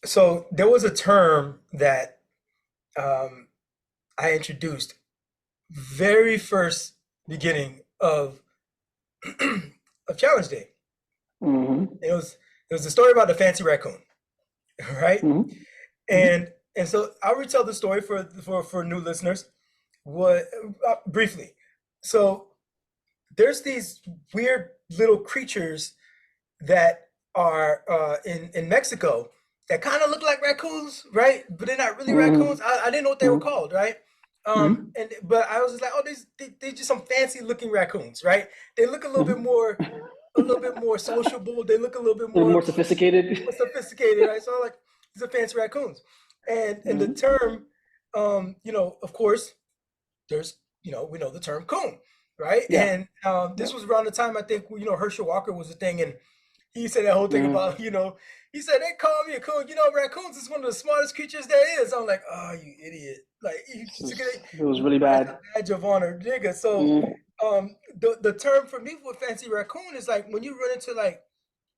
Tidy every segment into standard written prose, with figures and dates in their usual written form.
So there was a term that um, I introduced very first beginning of of Challenge Day. Hmm. It was a story about the fancy raccoon, right? Hmm. Hmm. And so I'll retell the story for new listeners. What briefly? So there's these weird little creatures that are in Mexico that kind of look like raccoons, right? But they're not really raccoons. Hmm. I didn't know what they were Hmm. called, right? Hmm. And but I was just like, oh, these just some fancy looking raccoons, right? They look Hmm. a little bit more sociable. They look a little bit A little more more sophisticated. sophisticated, right? So I'm like, these are fancy raccoons, and the Hmm. term, of course, there's we know the term coon, right? Yeah. And this Yep. was around the time I think Herschel Walker was a thing, and he said that whole thing Hmm. about he said they call me a coon. Raccoons is one of the smartest creatures there is. I'm like, oh, you idiot! Like you It just was, it was you really that's a bad. badge of honor, nigga. So Hmm. the term for me for fancy raccoon is like when you run into like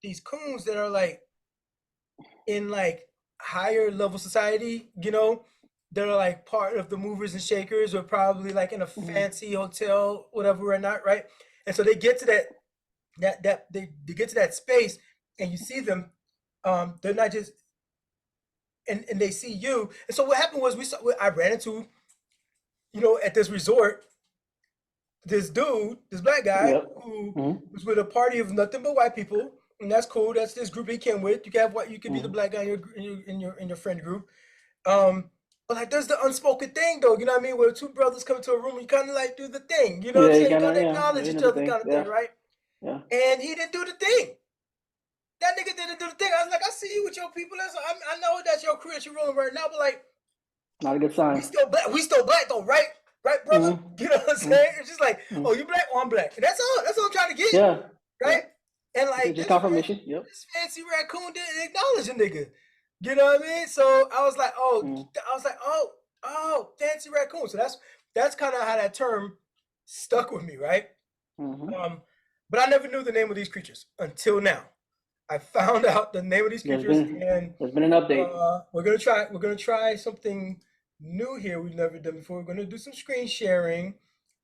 these coons that are like in like higher level society, that are like part of the movers and shakers or probably like in a Hmm. fancy hotel, whatever or not, right? And so they get to they get to that space and you see them, they're not just and they see you. And so what happened was I ran into, at this resort, this dude, this black guy Yep. who Hmm. was with a party of nothing but white people, and that's cool. That's this group he came with. You can have what you can be the Hmm. black guy in your friend group. But like there's the unspoken thing though, you know what I mean? Where two brothers come into a room, you kind of like do the thing, you know what I'm Yeah, you saying? You kind gotta of, yeah, acknowledge you each know the other, thing. kind of thing, Yeah. right? Yeah. And he didn't do the thing. That nigga didn't do the thing. I was like, I see you with your people. I know that's your career you're rolling right now, but like, Not a good we sign. still black. We still black though, right? Right, brother? Hmm. You know what I'm Hmm. saying? It's just like, Hmm. oh, you black, oh, I'm black. And that's all. That's all I'm trying to get, Yeah. right? Yep. And It's like just confirmation. Yep. this fancy raccoon didn't acknowledge a nigga. You know what I mean? So Hmm. fancy raccoon. So that's kind of how that term stuck with me, right? Hmm. Um, but I never knew the name of these creatures until now. I found out the name of these There's creatures, been and there's been an update. we're gonna try something new here we've never done before. We're gonna do some screen sharing,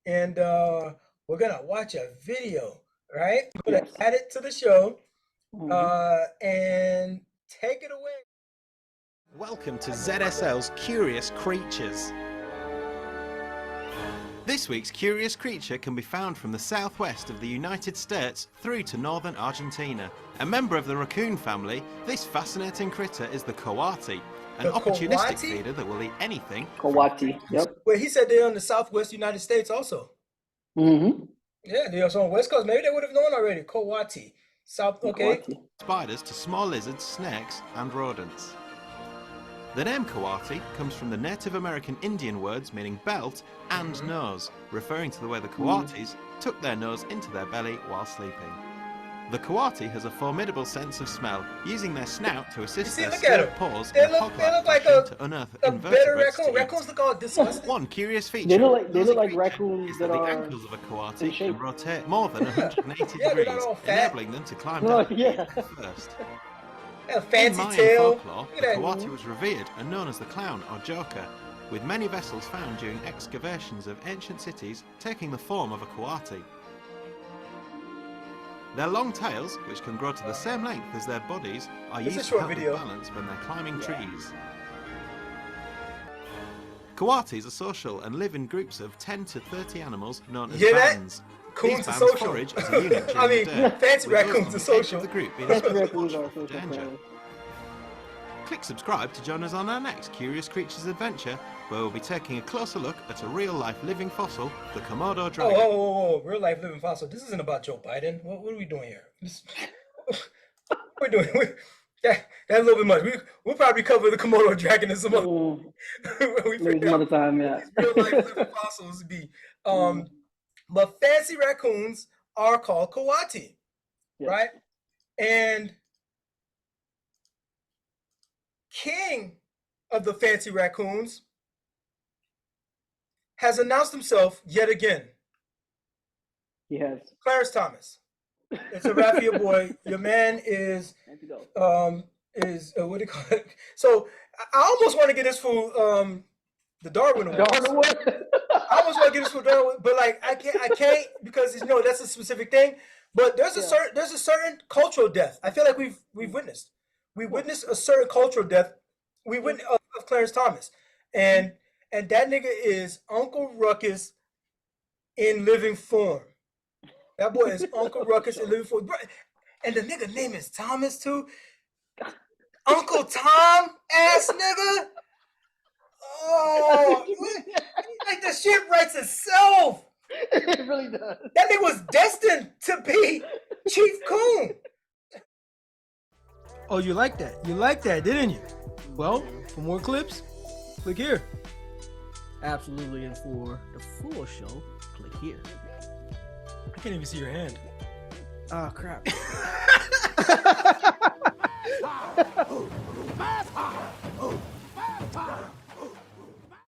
and we're gonna watch a video. Right? We're gonna Yes. add it to the show, Hmm. and take it away. Welcome to ZSL's Curious Creatures. This week's curious creature can be found from the southwest of the United States through to northern Argentina. A member of the raccoon family, this fascinating critter is the coati, an The opportunistic Coati? feeder that will eat anything from Coati. berries. Yep. Wait, he said they're in the Southwest United States also. Hmm. Yeah, they're also on the West Coast. Maybe they would have known already. Coati, South. Okay. Coati. Spiders to small lizards, snakes, and rodents. The name Coati comes from the Native American Indian words meaning belt and Hmm. nose, referring to the way the Hmm. Coatis tuck their nose into their belly while sleeping. The Coati has a formidable sense of smell, using their snout to You assist see, their look at skilled them. paws in They a look hog-like like fashion to unearth a better invertebrates raccoon. to eat. Raccoons look all disgusting. One curious They feature look of like the nosy creature raccoons is that that the are ankles of a in Coati shape. can rotate more than Yeah, 180 yeah, they're not degrees, all fat. enabling them to climb Oh down trees yeah. head first. A In fancy Mayan tail. folklore, Look the at that. Coati was revered and known as the clown or joker, with many vessels found during excavations of ancient cities taking the form of a Coati. Their long tails, which can grow to the same length as their bodies, are It's a used to short help with video. balance when they're climbing Yeah. trees. Coatis are social and live in groups of 10 to 30 animals known You as hear that? bands. These Coons are bands social. forage as a unit I during the mean, day, fancy with those raccoons on are the edge of social. the group being Fancy especially raccoons are watchful for social danger. apparently. Click subscribe to join us on our next Curious Creatures adventure, where we'll be taking a closer look at a real-life living fossil, the Komodo Oh, dragon. whoa, whoa, whoa. Real life living fossil. This isn't about Joe Biden. What are we doing here? What are we doing? That's a little bit much. We'll probably cover the Komodo dragon in some other Mm. when we Maybe figure some out other time. what Yeah. these real life living fossils be. Mm. But fancy raccoons are called Coati, Yes. right? And king of the fancy raccoons has announced himself yet again. He has. Clarence Thomas. It's a Raffia boy. Your man is Time to go. um is what do you call it? So I almost want to get this for the Darwin Awards. Darwin Award. I almost want to get this for Darwin, but like I can't because that's a specific thing. But there's a certain cultural death. I feel like we've witnessed. We witnessed a certain cultural death. We witnessed of Clarence Thomas, and that nigga is Uncle Ruckus in living form. That boy is Uncle Ruckus in living form, and the nigga name is Thomas too. Uncle Tom ass nigga. Oh, like the shit writes itself. It really does. That nigga was destined to be Chief Coon. Oh, you like that? You like that, didn't you? Well, for more clips, click here. Absolutely, and for the full show, click here. I can't even see your hand. Oh crap. Fast high.